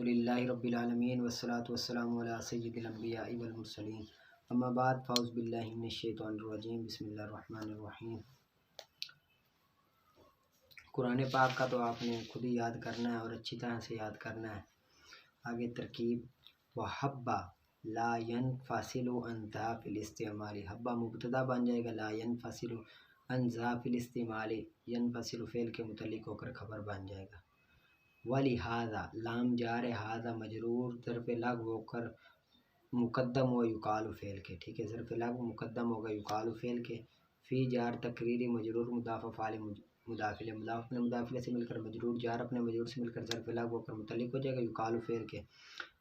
अल्हम्दुलिल्लाहि रब्बिल आलमीन वस्सलातु वस्सलामु अला सय्यिदिल अंबियाइ वल मुरसलीन अम्मा बाद फ़ाउज़ु बिल्लाहि मिनश शैतानिर रजीम बिस्मिल्लाहिर रहमानिर रहीम। कुरान पाक का तो आपने खुद ही याद करना है और अच्छी तरह से याद करना है। आगे तरकीब वहब्बा ला यनफसिलु अन ज़ा फिल इस्तिमाली, हब्बा मुब्तदा बन जाएगा, ला यनफसिलु अन ज़ा फिल इस्तिमाली, यनफसिलु फ़ेल के मुतल्लिक होकर खबर बन जाएगा। वलिहाज़ा लाम जार हाज़ा मजरूर ज़र्फ़ लग होकर मुक़द्दम हो युकालु फ़ेल के, ठीक है, ज़र्फ़ लग मुक़द्दम होगा युकालु फ़ेल के। फ़ी जार तकरीरी मजरूर मुदाफ़ फ़ाइल मुदाफ़िले, मुदाफ़ अपने मुदाफ़िले से मिलकर मजरूर, जार अपने मजरूर से मिलकर ज़र्फ़ लग होकर मुतल्लिक हो जाएगा युकालु फ़ेल के।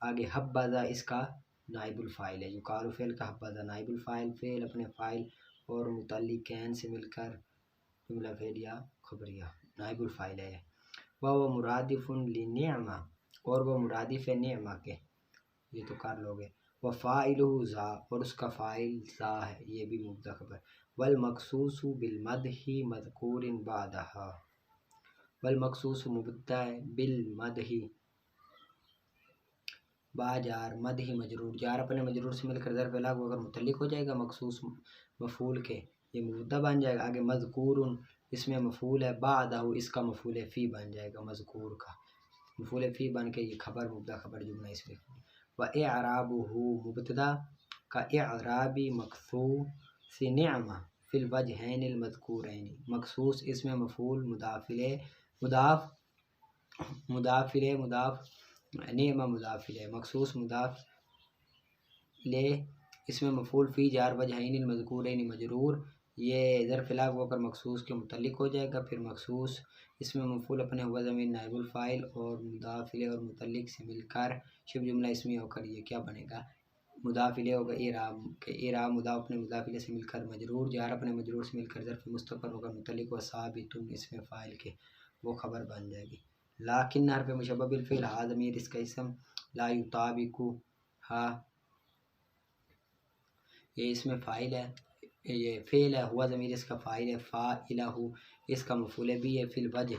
आगे हब्बाज़ा इसका नाइबुल फ़ाइल है, युकालु फ़ेल का हब्बाज़ा नाइबुल फ़ाइल, फ़ेल अपने फ़ाइल और मुतल्लिकैन से मिलकर जुमला फ़ेल या खबरिया नाइबुल फ़ाइल है। वह मुरादिफ़ुन लिनिअमा, और वह मुरादिफ़ है निअमा के, ये तो कर लोगे। वह फ़ाइलुहु ज़ा, और उसका फ़ाइल ज़ा है, ये भी मुब्तदा खबर। वल मखसूसु बिल मदही मज़कूरिन बादहा, वल मखसूसु मुब्तदा है बिल मदही बाजार मदही मजरूर, जार अपने मजरूर से मिलकर ज़र्फ़ लग होकर मुतल्लिक हो जाएगा मखसूस मफ़ूल के, ये मुब्तदा बन जाएगा। आगे मज़कूरुन इसमें मफ़ूल है, बादहु इसका मफ़ूल है फ़ी बन जाएगा, मज़कूर का मफ़ूल फ़ी बन के ये खबर मुब्तदा खबर जुमला इसमें। व इअराबुहु मुब्तदा का इअराबी मखसूस निअमा फिल वजहैनिल मज़कूरैनि, मखसूस इसमें मफ़ूल मुदाफ़िले मुदाफ़ मुदाफ़िले मुदाफ़ निअमा मुदाफ़िले मखसूस मुदाफ़ ले, इसमें मफ़ूल फ़ी जार वजहैनिल मज़कूरैनि मजरूर, ये ज़र्फ़ लग होकर मखसूस के मुतल्लिक हो जाएगा। फिर मखसूस इसमें मफ़ूल अपने हुआ ज़मीन नाइबुल फ़ाइल और मुदाफ़िले और मुतल्लिक से मिलकर शिब जुमला इसमें होकर ये क्या बनेगा, मुदाफ़िले होगा इराब के, इराब मुदाफ़ अपने मुदाफ़िले से मिलकर मजरूर, जार अपने मजरूर से मिलकर ज़र्फ़ मुस्तक़र होगा मुतल्लिक व साबितुन इसमें फ़ाइल के, वो खबर बन जाएगी। लाकिन हर्फ़ मुशब्बह बिल फ़िल हा ज़मीर इसका इसम, ला युताबिकु हा ये इसमें फ़ाइल है, ये फ़ेल है, हुआ ज़मीर इसका फ़ाइल है, फ़ाइलहु इसका मफ़ूल भी है, फ़िल वजह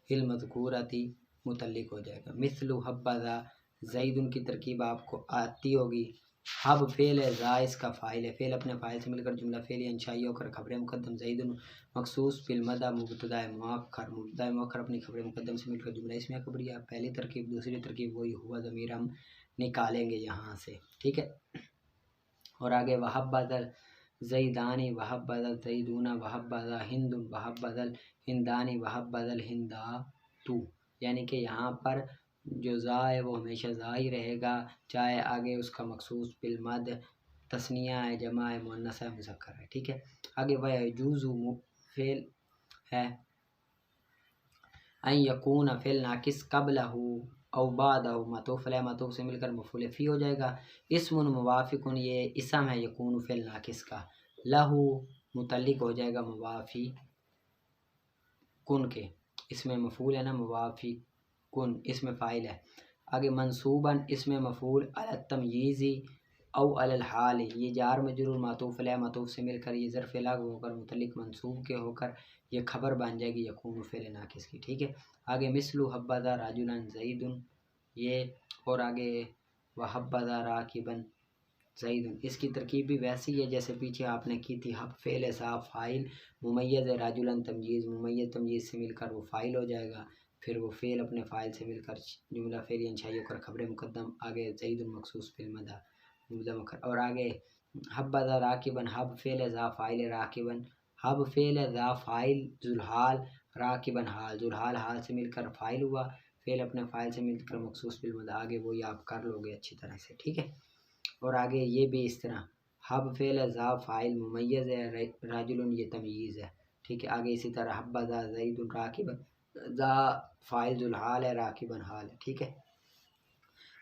फिल मज़कूरती मुतल्लिक हो जाएगा। मिस्लु हब्बाज़ा ज़ैदुन की तरकीब आपको आती होगी। हब फ़ेल है, ज़ा इसका फ़ाइल है, फ़ेल अपने फ़ाइल से मिलकर जुमला फ़ेल इंशाई होकर खबर मुक़द्दम ज़ैदुन मखसूस फिल मदा मुब्तदा मुअक्खर, मुब्तदा मुअक्खर अपनी खबर मुक़द्दम से मिलकर जुमला इसमें खबरिया। पहली तरकीब दूसरी तरकीब वही हुआ ज़मीर हम निकालेंगे यहाँ से, ठीक है। और आगे वहब्बाज़ा ज़ैदानी वहब्बाज़ा ज़ैदूना वहब्बाज़ा हिंदुन वहब्बाज़ल हिंदानी वहब्बाज़ल हिंदातु, यानी कि यहाँ पर जो ज़ा है वो हमेशा ज़ा ही रहेगा, चाहे आगे उसका मखसूस बिल मद तस्निया है, जमा है, मुअन्नस है, मुज़क्कर है, ठीक है। आगे वह यजूज़ु फ़ेल है, अन यकून फ़ेल नाकिस क़ब्लहु औ बादहु मतूफ़ अलैह मतूफ़ से मिलकर मफ़ूल फ़ी हो जाएगा। इस्मुन मुवाफ़िकुन ये इसम है यकून फ़ेल नाकिस का, लहू मुतल्लिक हो जाएगा मुवाफ़ी कुन के, इसमें मफ़ूल है ना मुवाफ़िकुन इसमें फ़ाइल है। आगे मंसूबन इसमें मफ़ूल अला तमयीज़ी औ अलल हाल, ये जार मजरूर मातूफ़ अलैह मातूफ़ से मिलकर ये ज़र्फ़ लग होकर मुतल्लिक मंसूब के होकर ये खबर बन जाएगी यकून फ़ेल नाकिस की, ठीक है। आगे मिस्लु हब्बाज़ा राजुलन ज़ैदुन ये, और आगे वहब्बाज़ा राकिबन ज़ैदुन, इसकी तरकीब भी वैसी है जैसे पीछे आपने की थी। हब फ़ेल है सा फ़ाइल, मुमय्यज़ राजुलन तमयीज़, मुमय्यज़ तमयीज़ से मिलकर वो फ़ाइल हो जाएगा। फिर वो फ़ेल अपने फ़ाइल से मिलकर जुमला फ़ेल इंशाई होकर खबर मुक़द्दम, आगे ज़ैदुन मखसूस फिल मदा मुब्तदा मुअक्खर। और आगे हब्बाज़ा राकिबन, हब फ़ेल है ज़ा फ़ाइल है राकिबन, हब फ़ेल है ज़ा फ़ाइल ज़ुलहाल राकिबन हाल, ज़ुलहाल हाल से मिलकर फ़ाइल हुआ, फ़ेल अपने फ़ाइल से मिलकर मखसूस बिल मदा, आगे वही आप कर लोगे अच्छी तरह से, ठीक है। और आगे ये भी इस तरह हब फ़ेल है ज़ा फ़ाइल मुमय्यज़ है राजुलन ये तमयीज़ है, ठीक है। आगे इसी तरह हब्बाज़ा ज़ैदुन राकिबन, ज़ा फ़ाइल ज़ुलहाल है राकिबन हाल है, ठीक है।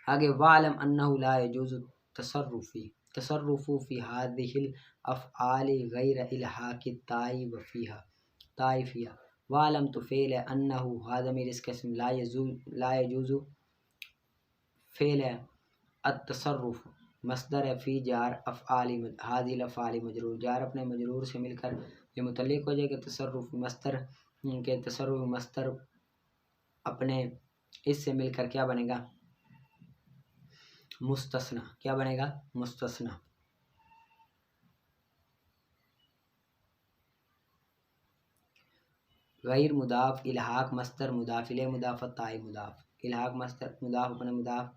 आगे वालम अन्नहु ला यजूज़ु तसर्रुफ़ु फ़ी हाज़िहिल अफ़आलि गैर इल्हाक़ि ताई व फ़ीहा ताई फ़ीहा, वालम तो फ़ेल है, अन्नहु हा ज़मीर इसका इस्म, ला यजूज़ु फ़ेल है, अत्तसर्रुफ़ मस्दर है, फ़ी जार अफ़आलि हाज़िल अफ़आलि मजरूर, जार अपने मजरूर से मिलकर ये मुतल्लिक हो जाएगा। तसर्रुफ़ मस्दर के, तसर्रुफ़ मस्दर अपने इससे मिलकर क्या बनेगा, मुस्तस्ना, क्या बनेगा? मुस्तस्ना। गैर मुदाफ इल्हाक मस्तर मुदाफ इले मुदाफ ताई मुदाफ। इल्हाक मस्तर मुदाफ अपने मुदाफ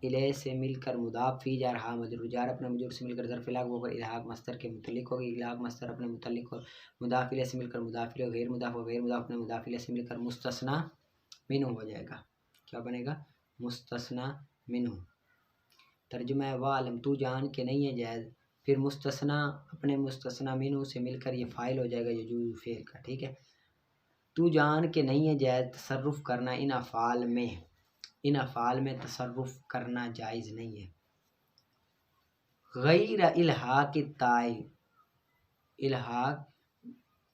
इले से मिलकर मुदाफ फी जार हा मजरूर जार अपने मजरूर से मिलकर ज़र्फ़ इल्हाक वो इल्हाक मस्तर के मुतल्लिक होगी। इल्हाक मस्तर अपने मुतल्लिक हो मुदाफ इले से मिलकर मुदाफ इले गैर मुदाफ अपने मुदाफ इले से मिलकर मुस्तस्ना मिन्हु हो जाएगा। क्या बनेगा? मुस्तस्ना मिन्हु। तर्जुमा वालम, तू जान के नहीं है जायज़, फिर मुस्तस्ना अपने मुस्तस्ना मिन्हु से मिलकर ये फ़ाइल हो जाएगा यजूज़ फ़ेल का। ठीक है, तू जान के नहीं है जायज़ तसर्रुफ़ करना इन अफ़ाल में तसर्रुफ़ करना जायज़ नहीं है। गैर इल्हाक ताई, इल्हाक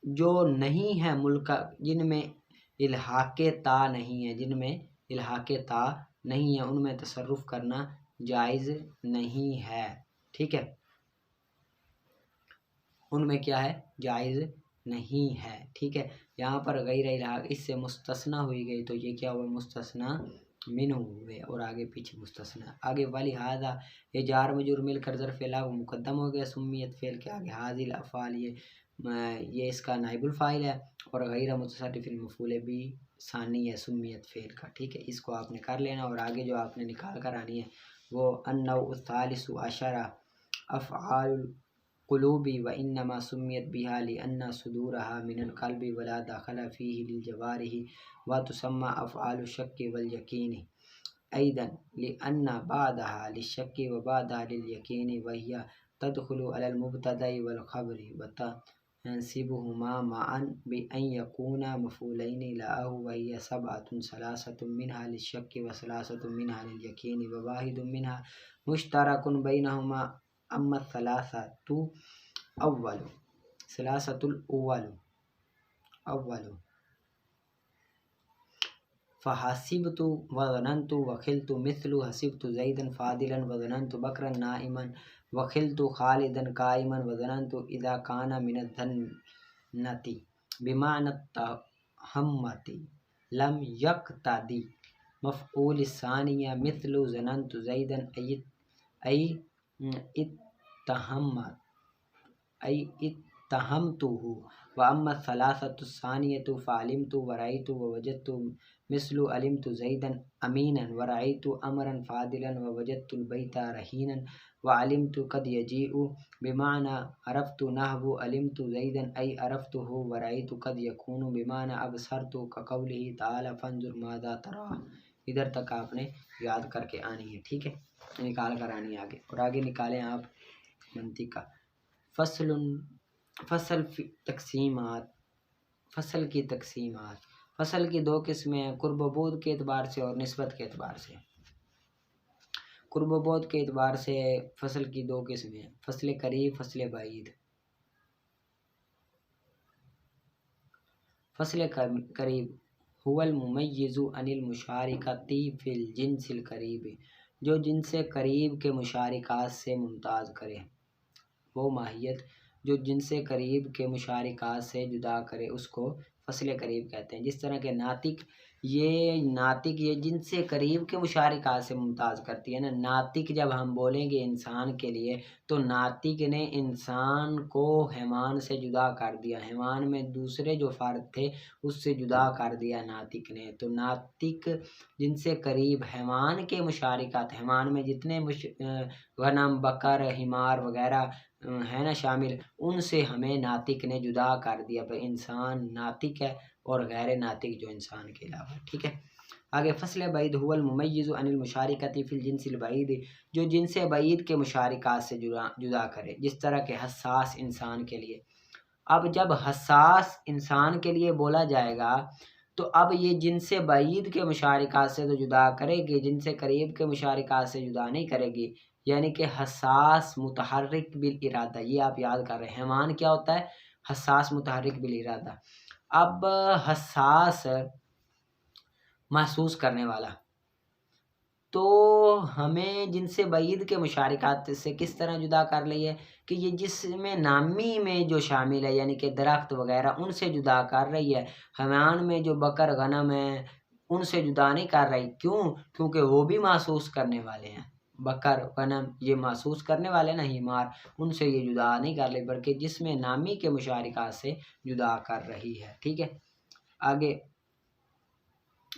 जो नहीं है मुल्का जिनमें इल्हाक ता नहीं है, जिनमें इल्हाक ता नहीं है उनमें तसर्रुफ़ करना जायज़ नहीं है। ठीक है, उनमें क्या है? जायज़ नहीं है। ठीक है, यहाँ पर गैर इल्हाक इससे मुस्तस्ना हुई गई तो ये क्या हुआ? मुस्तस्ना मिन्हु हुए और आगे पीछे मुस्तस्ना। आगे वाली हादा ये जार मजूर मिलकर ज़र्फ़ इल्हाक मुक़द्दम हो गया सुम्मियत फ़ेल के आगे। हाज़िल अफ़ाल ये इसका नाइबुल फ़ाइल है और गैर मुतसर्रिफ़िल मफ़ूल भी सानी है सुम्मियत फ़ेल का। ठीक है, इसको आपने कर लेना और आगे जो आपने निकाल कर आनी है वो अन्नौ सालिसु अशरा अफ़आल कुलूबी व इन्नमा सुम्मियत बिहा लिअन्ना सुदूरहा मिनल क़ल्बि वला दख़ला फ़ीहि लिल जवारिहि व तुसम्मा अफ़आलु शक्की वल यकीनी ऐदन लिअन्ना बादहा लिश्शक्की व बादहा लिल यकीनी व हिया तदख़ुलु अलल मुब्तदाइ वल ख़बरी व तंसिबुहुमा मअन बिअन यकूना मफ़ूलैनि लअहु व हिया सबअतुन सलासतुन मिनहा लिश्शक्की व सलासतुन मिनहा लिल यकीनी व वाहिदुन मिनहा मुश्तरकुन बैनहुमा अम्मा सलासतु अव्वलु सलासतुल अव्वलु फ़हसिबतु व ज़नन्तु व ख़िलतु मिस्लु हसिबतु ज़ैदन फ़ादिलन व ज़नन्तु बकरन नाइमन व ख़िलतु ख़ालिदन क़ाइमन व ज़नन्तु इज़ा काना मिनज़्ज़न्नति बिमाना तहम्मति लम यक़्तदी मफ़ऊल सानिया मिस्लु ज़नन्तु ज़ैदन इत्तहमतुहु व अम्मा सलासतु सानियतु फ़अलिमतु व रअयतु व वजदतु मिस्लु अलिमतु ज़ैदन अमीनन व रअयतु अमरन फ़ादिलन व वजदतुल बैता रहीनन व अलिमतु क़द यजीउ बिमाना अरफ़तु नहवु अलिमतु ज़ैदन अरफ़तुहु व रअयतु क़द यकूनु बिमाना अबसरतु कक़ौलिहि तआला फ़ंज़ुर माज़ा तरा। इधर तक आपने याद करके आनी है। ठीक है, निकाल कर आनी है आगे और आगे निकालें आप मंतिक़ का। फसल की तक़सीमात। फसल की दो किस्में हैं, कुर्ब-बुद के एतबार से और निस्बत के एतबार से। कुर्ब-बुद के एतबार से फसल की दो किस्में हैं, फसल करीब, फसल बाईद। फसल करीब हुवल मुमय्यिज़ु अनिल मुशारिकति फ़िल जिन्सिल करीब, जो जिनसे करीब के मुशारिकात से मुमताज़ करे, वो माहियत जो जिनसे करीब के मुशारिकात से जुदा करे उसको फसल करीब कहते हैं। जिस तरह के नातिक ये जिनसे करीब के मुशारिकात से मुमताज़ करती है ना। नातिक जब हम बोलेंगे इंसान के लिए तो नातिक ने इंसान को हैवान से जुदा कर दिया, हैवान में दूसरे जो फ़र्द थे उससे जुदा कर दिया नातिक ने। तो नातिक जिनसे करीब हैवान के मुशारिकात, हैवान में जितने गनम बकर हिमार वगैरह है ना शामिल, उनसे हमें नातिक ने जुदा कर दिया। पर इंसान नातिक है और गैर नातिक जो इंसान के अलावा। ठीक है, आगे फसल बैद हुवल मुमय्यिज़ु अनिल मुशारिकति फ़िल जिन्सिल बैद, जो जिनसे बैद के मुशारिकात से जुदा करे। जिस तरह के हसास इंसान के लिए, अब जब हसास इंसान के लिए बोला जाएगा तो अब ये जिनसे बैद के मुशारिकात से तो जुदा करेगी, जिनसे करीब के मुशारिकात से जुदा नहीं करेगी। यानी कि हसास मुतहर्रिक बिल इरादा, ये आप याद कर रहे हैं। हैवान क्या होता है? हसास मुतहर्रिक बिल इरादा। अब हसास महसूस करने वाला, तो हमें जिनसे बैद के मुशारिकात से किस तरह जुदा कर ली है कि ये जिसमें नामी में जो शामिल है यानी कि दरख्त वगैरह उनसे जुदा कर रही है। हैवान में जो बकर गनम है उनसे जुदा नहीं कर रही। क्यों? क्योंकि वो भी महसूस करने वाले हैं। बकर गनम ये महसूस करने वाले ना हिमार, उनसे ये जुदा नहीं कर रही बल्कि जिसमें नामी के मुशारिका से जुदा कर रही है। ठीक है, आगे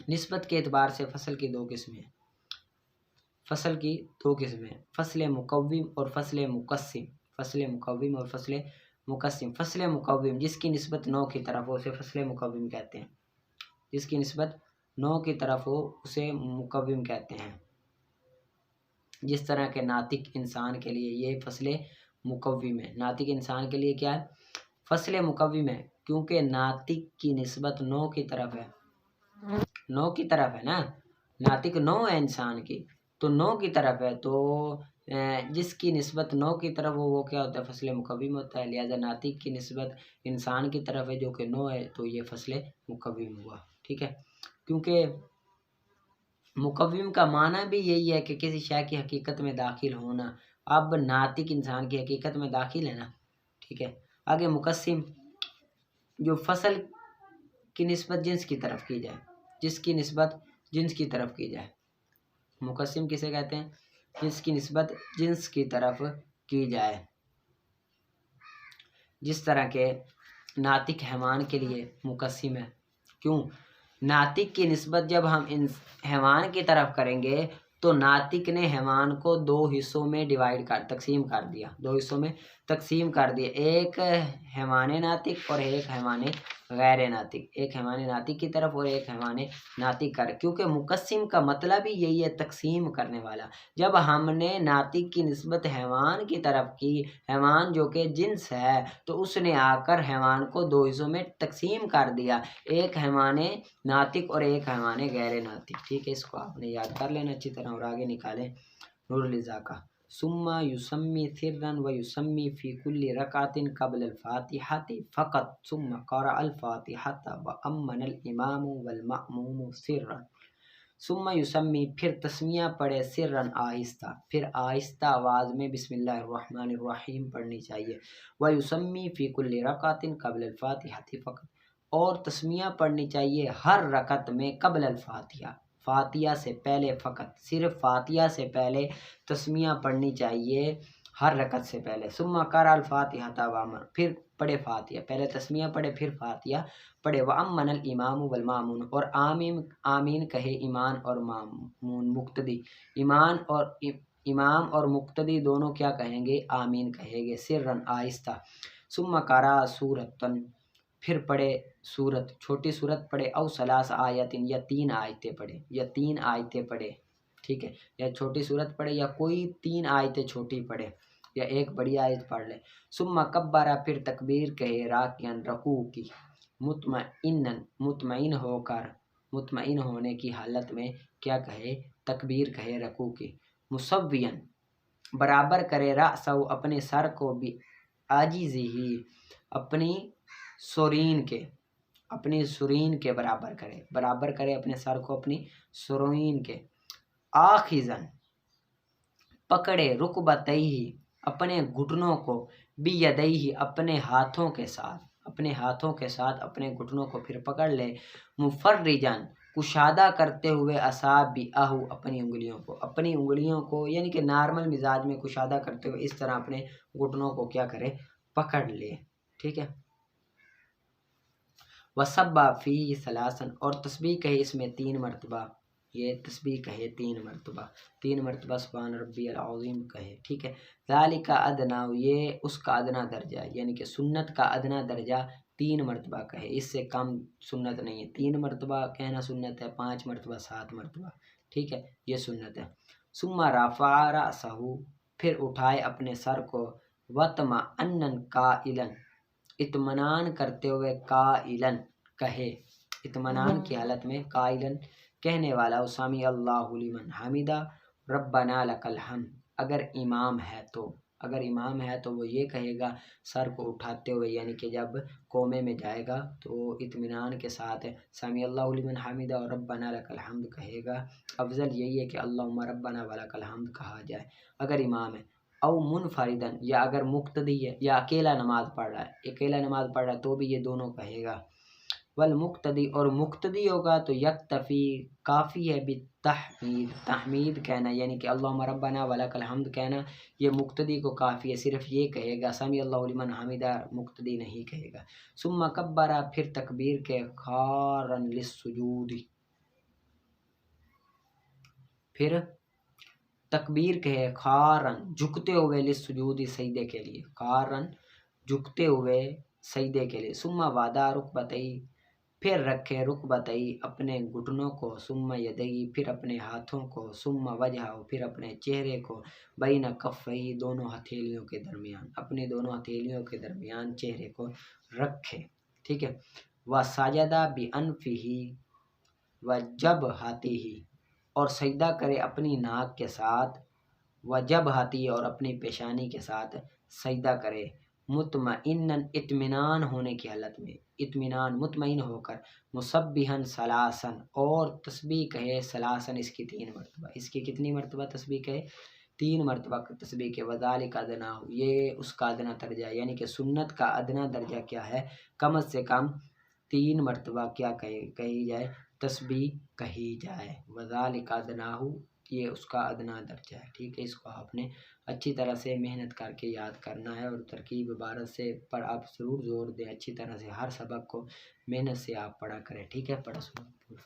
निस्बत के एतबार से फसल की दो किस्में हैं। फसल की दो किस्में हैं, फसल मुकव्विम और फसल मुकस्सिम। फसल मुकव्विम और फसल मुकस्सिम। फसल मुकव्विम जिसकी निस्बत नौ की तरफ हो उसे फसल मुकव्विम कहते हैं। जिसकी निस्बत नौ की तरफ हो उसे मुकव्विम कहते हैं। जिस तरह के नातिक इंसान के लिए ये फसल मुकव्विम है। नातिक इंसान के लिए क्या है? फसल मुकव्विम है, क्योंकि नातिक की निस्बत नौ की तरफ है। नौ की तरफ है ना, नातिक नौ है इंसान की, तो नौ की तरफ है, तो जिसकी निस्बत नौ की तरफ हो वो क्या होता है? फसल मुकव्विम होता है। लिहाजा नातिक की निस्बत इंसान की तरफ है जो कि नौ है, तो ये फसल मुकव्विम हुआ। ठीक है, क्योंकि मुकव्विम का माना भी यही है कि किसी शय की हकीकत में दाखिल होना। अब नातिक इंसान की हकीकत में दाखिल है ना। ठीक है, आगे मुकस्सिम जो फसल की निस्बत जिन्स की तरफ की जाए, जिसकी निस्बत जिन्स की तरफ की जाए। मुकस्सिम किसे कहते हैं? जिसकी निस्बत जिन्स की तरफ की जाए। जिस तरह के नातिक हैवान के लिए मुकस्सिम है। क्यों? नातिक की निस्बत जब हम इन हैवान की तरफ करेंगे तो नातिक ने हैवान को दो हिस्सों में तकसीम कर दिया। दो हिस्सों में तकसीम कर दिया, एक हैवान नातिक और एक हैवान गैर नातिक। एक हैवान नातिक की तरफ और एक हैवान नातिक कर, क्योंकि मुकस्सिम का मतलब ही यही है, तकसीम करने वाला। जब हमने नातिक की निस्बत हैवान की तरफ की, हैवान जो कि जिन्स है, तो उसने आकर हैवान को दो हिस्सों में तकसीम कर दिया, एक हैवान नातिक और एक हैवान गैर नातिक। ठीक है, इसको आपने याद कर लेना अच्छी तरह और आगे निकालें। नूरुल इज़ा का सुम्मा युसम्मी सिर्रन व युसम्मी फी कुल्ली रकातिन क़ब्ल अल-फ़ातिहति फ़क़त सुम्मा क़रा अल-फ़ातिहता व अम्मनल इमामु वल मअमूमु सिर्रन। सुम्मा युसम्मी फिर तस्मिया पढ़े, सिर्रन आहिस्ता, फिर आहिस्ता आवाज़ में बिस्मिल्लाहिर्रहमानिर्रहीम पढ़नी चाहिए। व युसम्मी फ़ी कुल्ली रकातिन क़ब्ल अल-फ़ातिहति फ़क़त, और तस्मिया पढ़नी चाहिए हर रकत में क़ब्ल अल-फ़ातिहा, फ़ातिहा से पहले, फ़कत सिर्फ फ़ातिहा से पहले तस्मिया पढ़नी चाहिए हर रकत से पहले। सुम्मा क़रा अल-फ़ातिहता व अम्मन, फिर पढ़े फ़ातिहा, पहले तस्मिया पढ़े फिर फ़ातिहा पढ़े। व अम्मनल इमामु वल मामून, और आमीन आमीन कहे इमाम और मामून मुक्तदी। इमाम और मुक्तदी दोनों क्या कहेंगे? आमीन कहेंगे, सिर्रन आहिस्ता। सुम्मा क़रा सूरतन, फिर पढ़े सूरत, छोटी सूरत पढ़े, औ सलास आयतिन, या तीन आयतें पढ़े, या तीन आयतें पढ़े। ठीक है, या छोटी सूरत पढ़े या कोई तीन आयतें छोटी पढ़े या एक बड़ी आयत पढ़ ले। सुम्मा कब्बारा, फिर तकबीर कहे, राकियन रकू की, मुतमइन्नन मुतमइन होकर, मुतमइन होने की हालत में क्या कहे? तकबीर कहे रकू की। मुसव्वियन बराबर करे, रासहु अपने सर को, भी आजिज़िही अपनी सुरीन के बराबर करे अपने सर को अपनी सुरीन के। आखिज़न पकड़े, रुकबतैही अपने घुटनों को, बियदैही अपने हाथों के साथ अपने घुटनों को फिर पकड़ ले। मुफर्रिजन कुशादा करते हुए, असाबिअहु अपनी उंगलियों को यानी कि नॉर्मल मिजाज में कुशादा करते हुए इस तरह अपने घुटनों को क्या करे? पकड़ ले। ठीक है, वसब्बा फी सलासन, और तस्बीह कहे इसमें 3 मरतबा। ये तस्बीह कहे 3 मरतबा सुभान रब्बियल अज़ीम कहे। ठीक है, ज़ालिका अदना, ये उसका अदना दर्जा है, यानी कि सुन्नत का अदना दर्जा 3 मरतबा कहे, इससे कम सुन्नत नहीं है। 3 मरतबा कहना सुन्नत है, 5 मरतबा, 7 मरतबा। ठीक है, ये सुन्नत है। सुम्मा रफ़अ रअसहु, फिर उठाए अपने सर को, वतमअन्नन काइलन, इत्मीनान करते हुए, काइलन कहे, इत्मीनान की हालत में काइलन कहने वाला। उसामी अल्लाहु लिमन हमिदा रब्बना लकल हम्द, अगर इमाम है तो वो ये कहेगा सर को उठाते हुए, यानी कि जब कोमे में जाएगा तो इत्मीनान के साथ समी अल्लाहु लिमन हमिदा और रब्बना लकल हम्द कहेगा। अफजल यही है कि अल्लाहुम्मा रब्बना वलकल हम्द कहा जाए अगर इमाम है। औ मुनफरिदन, या अगर मुक्तदी है या अकेला नमाज पढ़ रहा है तो भी ये दोनों कहेगा। वल मुक्तदी और मुक्तदी होगा तो यक्तफ़ी काफ़ी है बि तहमीद तहमीद कहना यानी कि अल्लाहुम्मा रब्बना वलकल हम्द कहना, ये मुक्तदी को काफ़ी है, सिर्फ ये कहेगा समी अल्लाहु लिमन हमिदा, मुक्तदी नहीं कहेगा। सुम्मा कब्बरा फिर तकबीर के खारन लिस्सुजूदी, फिर तकबीर कहे खारन झुकते हुए लिस्सुजूदी सजदे के लिए, खारन झुकते हुए सजदे के लिए। सुम्मा वादा रुकबतई फिर रखे रुकबतई अपने घुटनों को, सुम्मा यदई फिर अपने हाथों को, सुम्मा वजह फिर अपने चेहरे को, बैन कफ़ई दोनों हथेलियों के दरमियान, अपने दोनों हथेलियों के दरमियान चेहरे को रखे। ठीक है। व साजदा बि अनफिही व जब हाथी ही और सजदा करे अपनी नाक के साथ, व जब हाथी और अपनी पेशानी के साथ सजदा करे, मुतमइन्नन इत्मीनान होने की हालत में, इत्मीनान मुतमइन होकर, मुसब्बिहन सलासन और तस्बीह कहे सलासन इसकी 3 मरतबा, इसकी कितनी मरतबा तस्बीह कहे 3 मरतबा तस्बीह के। वज़ालिका अदना ये उसका अदना दर्जा है, यानी कि सुन्नत का अदना दर्जा क्या है, कम से कम 3 मरतबा क्या कही जाए तस्बीह कही जाए। वज़ालिका अदनाहु ये उसका अदना दर्जा है। ठीक है, इसको आपने अच्छी तरह से मेहनत करके याद करना है और तरकीब इबारत से पर आप ज़रूर जोर दें, अच्छी तरह से हर सबक को मेहनत से आप पढ़ा करें। ठीक है, पढ़ा सुनो।